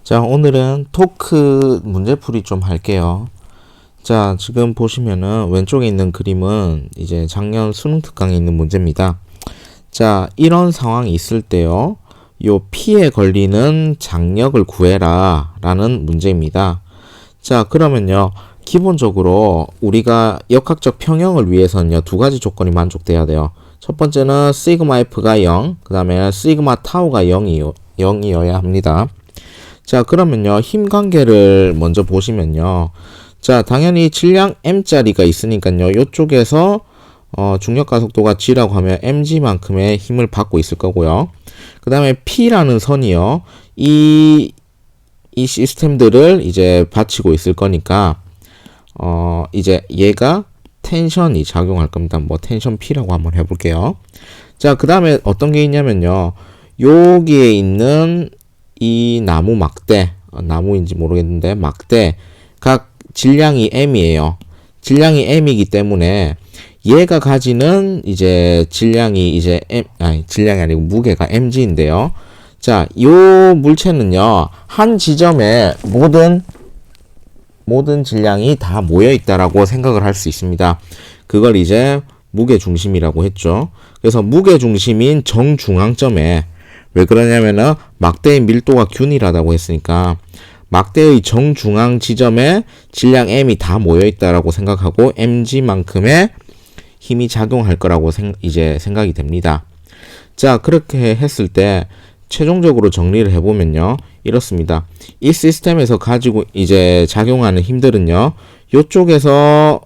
자, 오늘은 토크 문제풀이 좀 할게요. 자, 지금 보시면은 왼쪽에 있는 그림은 이제 작년 수능 특강에 있는 문제입니다. 자, 이런 상황이 있을 때요. 요 P에 걸리는 장력을 구해라 라는 문제입니다. 자, 그러면요. 기본적으로 우리가 역학적 평형을 위해서는요. 두 가지 조건이 만족돼야 돼요. 첫 번째는 시그마 F가 0, 그 다음에 시그마 타우가 0이어야 합니다. 자, 그러면요. 힘 관계를 먼저 보시면요. 자, 당연히 질량 m짜리가 있으니까요. 요쪽에서 중력 가속도가 g라고 하면 mg만큼의 힘을 받고 있을 거고요. 그 다음에 P라는 선이요. 이 시스템들을 이제 받치고 있을 거니까 이제 얘가 텐션이 작용할 겁니다. 뭐 텐션 P라고 한번 해볼게요. 자, 그 다음에 어떤 게 있냐면요. 여기에 있는 이 나무 막대, 나무인지 모르겠는데 막대 각 질량이 m이에요. 질량이 m이기 때문에 얘가 가지는 이제 질량이 이제 질량이 아니고 무게가 mg인데요. 자, 요 물체는요. 한 지점에 모든 질량이 다 모여 있다라고 생각을 할 수 있습니다. 그걸 이제 무게 중심이라고 했죠. 그래서 무게 중심인 정중앙점에 왜 그러냐면은 막대의 밀도가 균일하다고 했으니까 막대의 정중앙 지점에 질량 m이 다 모여 있다라고 생각하고 mg만큼의 힘이 작용할 거라고 이제 생각이 됩니다. 자, 그렇게 했을 때 최종적으로 정리를 해보면요. 이렇습니다. 이 시스템에서 가지고 이제 작용하는 힘들은요. 요쪽에서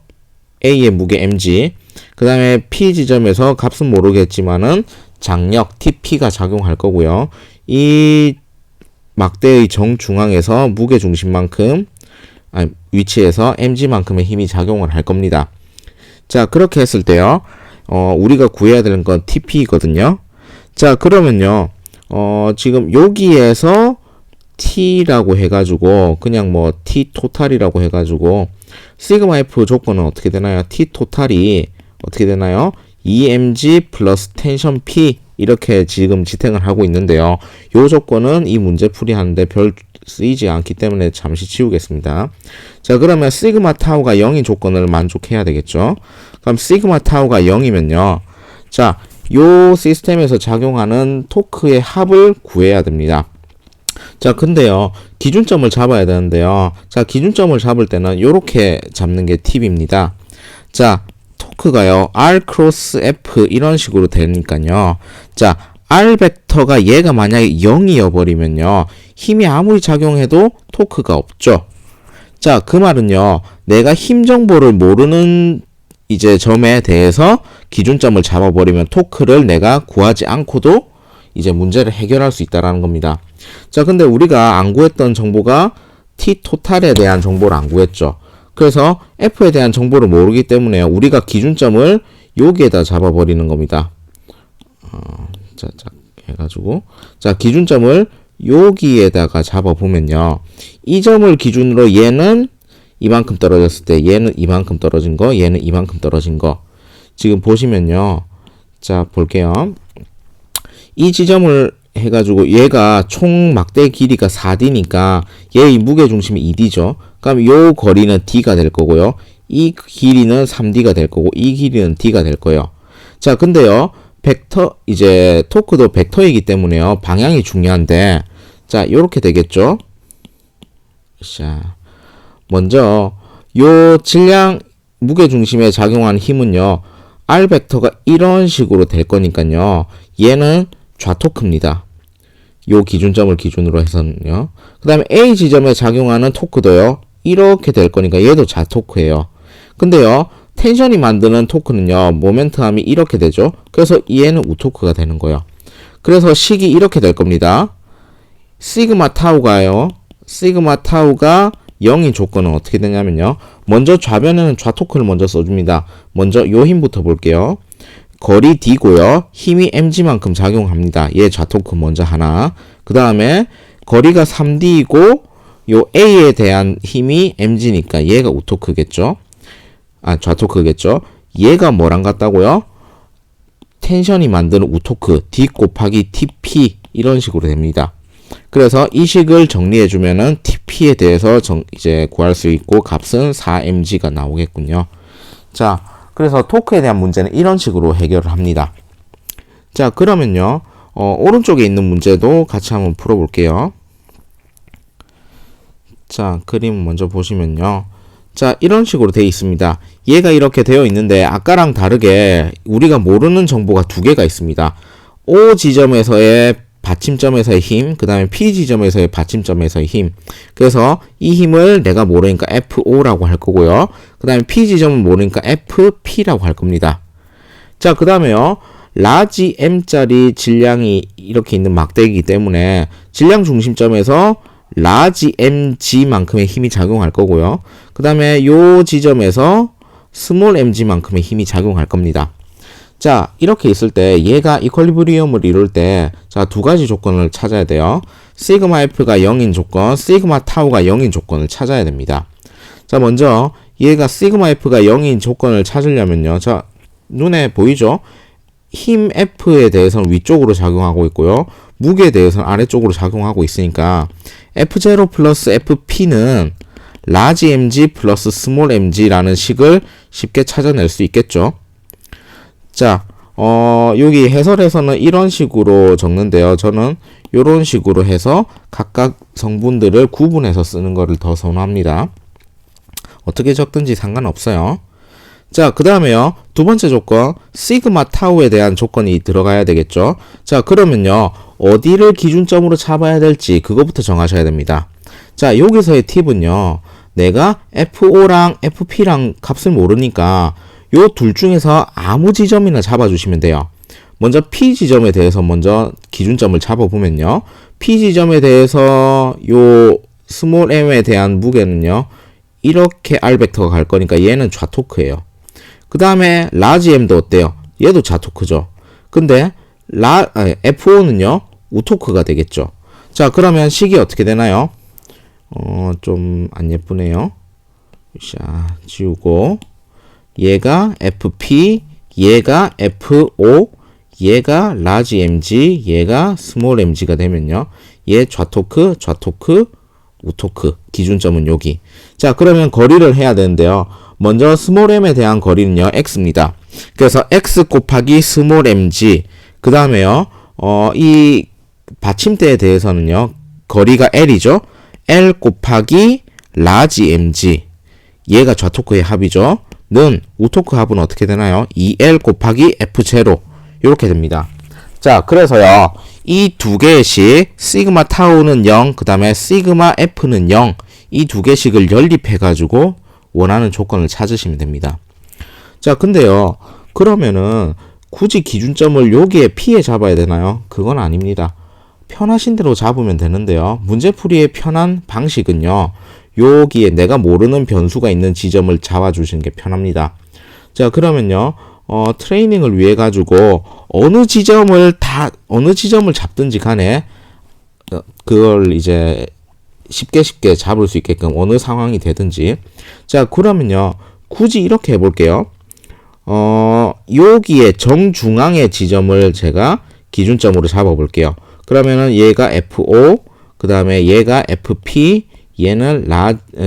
A의 무게 mg, 그 다음에 P 지점에서 값은 모르겠지만은 장력 TP가 작용할 거고요. 이 막대의 정중앙에서 무게 중심만큼 위치에서 mg만큼의 힘이 작용을 할 겁니다. 자, 그렇게 했을 때요. 우리가 구해야 되는 건 TP거든요. 자, 그러면요. 지금 여기에서 T라고 해가지고 그냥 뭐 T 토탈이라고 해가지고 시그마 F 조건은 어떻게 되나요? T 토탈이 어떻게 되나요? EMG 플러스 텐션 P 이렇게 지금 지탱을 하고 있는데요. 요 조건은 이 문제 풀이하는데 별 쓰이지 않기 때문에 잠시 치우겠습니다. 자, 그러면 시그마 타우가 0인 조건을 만족해야 되겠죠. 그럼 시그마 타우가 0이면요. 자, 요 시스템에서 작용하는 토크의 합을 구해야 됩니다. 자, 근데요. 기준점을 잡아야 되는데요. 자, 기준점을 잡을 때는 요렇게 잡는 게 팁입니다. 자, 토크가요. R 크로스 F 이런 식으로 되니까요. 자, R 벡터가 얘가 만약에 0이어 버리면요. 힘이 아무리 작용해도 토크가 없죠. 자, 그 말은요. 내가 힘 정보를 모르는 이제 점에 대해서 기준점을 잡아버리면 토크를 내가 구하지 않고도 이제 문제를 해결할 수 있다는 겁니다. 자, 근데 우리가 안 구했던 정보가 T 토탈에 대한 정보를 안 구했죠. 그래서 F에 대한 정보를 모르기 때문에 우리가 기준점을 여기에다 잡아버리는 겁니다. 자, 해가지고. 자, 기준점을 여기에다가 잡아보면요. 이 점을 기준으로 얘는 이만큼 떨어졌을 때, 얘는 이만큼 떨어진 거, 얘는 이만큼 떨어진 거. 지금 보시면요. 자, 볼게요. 이 지점을 해가지고 얘가 총 막대 길이가 4D니까 얘의 무게중심이 2D죠. 그럼 요 거리는 D가 될 거고요. 이 길이는 3D가 될 거고 이 길이는 D가 될 거예요. 자, 근데요. 벡터 이제 토크도 벡터이기 때문에요. 방향이 중요한데 자, 요렇게 되겠죠. 자, 먼저 요 질량 무게중심에 작용하는 힘은요. R 벡터가 이런 식으로 될 거니까요. 얘는 좌토크입니다. 요 기준점을 기준으로 해서는요. 그 다음에 A 지점에 작용하는 토크도요. 이렇게 될 거니까 얘도 좌토크예요. 근데요. 텐션이 만드는 토크는요. 모멘텀이 이렇게 되죠. 그래서 얘는 우토크가 되는 거예요. 그래서 식이 이렇게 될 겁니다. 시그마 타우가 0인 조건은 어떻게 되냐면요. 먼저 좌변에는 좌토크를 먼저 써줍니다. 먼저 요 힘부터 볼게요. 거리 D고요. 힘이 mg만큼 작용합니다. 얘 좌토크 먼저 하나. 그 다음에 거리가 3D이고 요 A에 대한 힘이 mg니까 얘가 우토크겠죠. 좌토크겠죠. 얘가 뭐랑 같다고요? 텐션이 만드는 우토크 D 곱하기 TP 이런 식으로 됩니다. 그래서 이 식을 정리해 주면은 TP에 대해서 이제 구할 수 있고 값은 4mg가 나오겠군요. 자, 그래서 토크에 대한 문제는 이런 식으로 해결을 합니다. 자, 그러면요. 오른쪽에 있는 문제도 같이 한번 풀어볼게요. 자, 그림 먼저 보시면요. 자, 이런 식으로 되어 있습니다. 얘가 이렇게 되어 있는데 아까랑 다르게 우리가 모르는 정보가 두 개가 있습니다. O 지점에서의 받침점에서의 힘, 그 다음에 P 지점에서의 받침점에서의 힘. 그래서 이 힘을 내가 모르니까 FO라고 할 거고요. 그 다음에 P 지점은 모르니까 FP라고 할 겁니다. 자, 그 다음에요. 라지 M짜리 질량이 이렇게 있는 막대기이기 때문에 질량 중심점에서 라지 mg만큼의 힘이 작용할 거고요. 그 다음에 요 지점에서 스몰 mg만큼의 힘이 작용할 겁니다. 자, 이렇게 있을 때 얘가 이퀄리브리엄을 이룰 때 자, 두 가지 조건을 찾아야 돼요. 시그마 f가 0인 조건, 시그마 타우가 0인 조건을 찾아야 됩니다. 자, 먼저 얘가 시그마 f가 0인 조건을 찾으려면요. 자, 눈에 보이죠? 힘 F에 대해서는 위쪽으로 작용하고 있고요. 무게에 대해서는 아래쪽으로 작용하고 있으니까 F0 플러스 FP는 라지 mg 플러스 스몰 mg라는 식을 쉽게 찾아낼 수 있겠죠. 자, 여기 해설에서는 이런 식으로 적는데요. 저는 이런 식으로 해서 각각 성분들을 구분해서 쓰는 것을 더 선호합니다. 어떻게 적든지 상관없어요. 자, 그 다음에요. 두 번째 조건, 시그마 타우에 대한 조건이 들어가야 되겠죠. 자, 그러면요. 어디를 기준점으로 잡아야 될지 그거부터 정하셔야 됩니다. 자, 여기서의 팁은요. 내가 FO랑 FP랑 값을 모르니까 요 둘 중에서 아무 지점이나 잡아주시면 돼요. 먼저 P 지점에 대해서 먼저 기준점을 잡아보면요. P 지점에 대해서 요 스몰 m에 대한 무게는요. 이렇게 R 벡터가 갈 거니까 얘는 좌토크예요. 그 다음에 라지 m도 어때요? 얘도 좌토크죠. 근데 FO는요 우토크가 되겠죠. 자, 그러면 식이 어떻게 되나요? 좀 안 예쁘네요. 자, 지우고 얘가 FP, 얘가 FO, 얘가 라지 mg, 얘가 스몰 mg가 되면요. 얘 좌토크, 좌토크, 우토크. 기준점은 여기. 자, 그러면 거리를 해야 되는데요. 먼저 스몰 m에 대한 거리는요. x입니다. 그래서 x 곱하기 스몰 mg. 그 다음에요. 이 받침대에 대해서는요. 거리가 l이죠. l 곱하기 라지 mg. 얘가 좌토크의 합이죠. 는 우토크 합은 어떻게 되나요? 2l 곱하기 f0 이렇게 됩니다. 자, 그래서요. 이 두 개씩 시그마 타우는 0, 그 다음에 시그마 f는 0. 이 두 개씩을 연립해 가지고 원하는 조건을 찾으시면 됩니다. 자, 근데요. 그러면은 굳이 기준점을 여기에 P에 잡아야 되나요? 그건 아닙니다. 편하신 대로 잡으면 되는데요. 문제풀이의 편한 방식은요. 여기에 내가 모르는 변수가 있는 지점을 잡아주시는 게 편합니다. 자, 그러면요. 트레이닝을 위해 가지고 어느 지점을 잡든지 간에 그걸 이제 쉽게 잡을 수 있게끔 어느 상황이 되든지. 자, 그러면요. 굳이 이렇게 해볼게요. 여기에 정중앙의 지점을 제가 기준점으로 잡아볼게요. 그러면은 얘가 FO, 그 다음에 얘가 FP, 얘는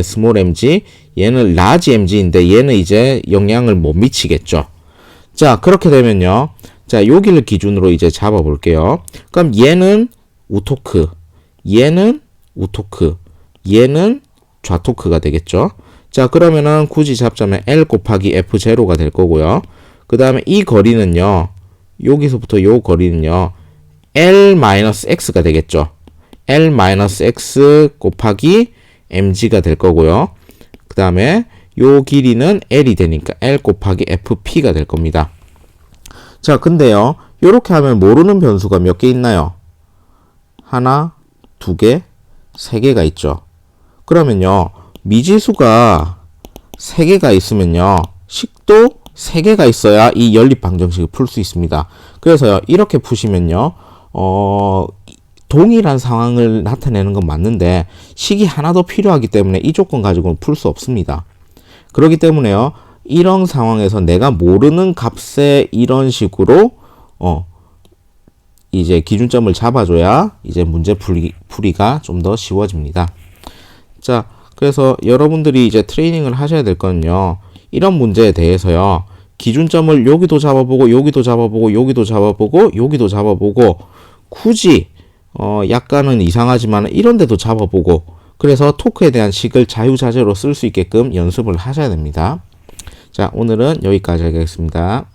스몰 mg, 얘는 라지 mg인데 얘는 이제 영향을 못 미치겠죠. 자, 그렇게 되면요. 자, 여기를 기준으로 이제 잡아볼게요. 그럼 얘는 우토크, 얘는 우토크, 얘는 좌토크가 되겠죠. 자, 그러면은 굳이 잡자면 L 곱하기 F0가 될 거고요. 그 다음에 이 거리는요. 여기서부터 요 거리는요. L-X가 되겠죠. L-X 곱하기 mg가 될 거고요. 그 다음에 요 길이는 L이 되니까 L 곱하기 FP가 될 겁니다. 자, 근데요. 요렇게 하면 모르는 변수가 몇 개 있나요? 하나, 두 개, 세 개가 있죠. 그러면요. 미지수가 3개가 있으면요. 식도 3개가 있어야 이 연립 방정식을 풀 수 있습니다. 그래서요. 이렇게 푸시면요. 동일한 상황을 나타내는 건 맞는데 식이 하나 더 필요하기 때문에 이 조건 가지고는 풀 수 없습니다. 그렇기 때문에요. 이런 상황에서 내가 모르는 값에 이런 식으로 이제 기준점을 잡아줘야 이제 문제 풀이가 좀 더 쉬워집니다. 자, 그래서 여러분들이 이제 트레이닝을 하셔야 될 거는요. 이런 문제에 대해서요. 기준점을 여기도 잡아보고 여기도 잡아보고 여기도 잡아보고 여기도 잡아보고 굳이 약간은 이상하지만 이런 데도 잡아보고 그래서 토크에 대한 식을 자유자재로 쓸 수 있게끔 연습을 하셔야 됩니다. 자, 오늘은 여기까지 하겠습니다.